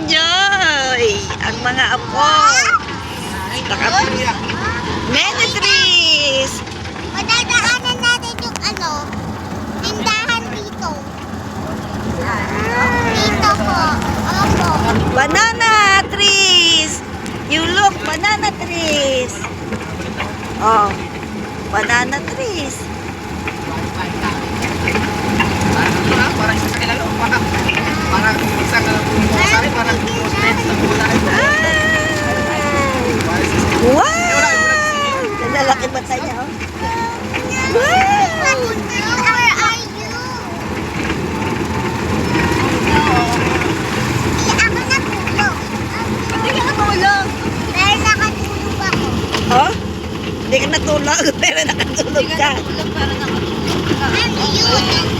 nag-enjoy ang mga apo. Many trees. Madadaanan natin yung tindahan dito. Dito po. Opo. Banana trees. You look, banana trees. Oh, banana trees. Parang isa sa kilalo. Parang isang sari, parang straight na bola. Wow! Lalaki ba tayo? Wow! Where are you? Hindi ako natulog. Hindi ka natulog. Pero nakatulog ako. Oh? Hindi ka natulog, pero nakatulog ka. Ano yun?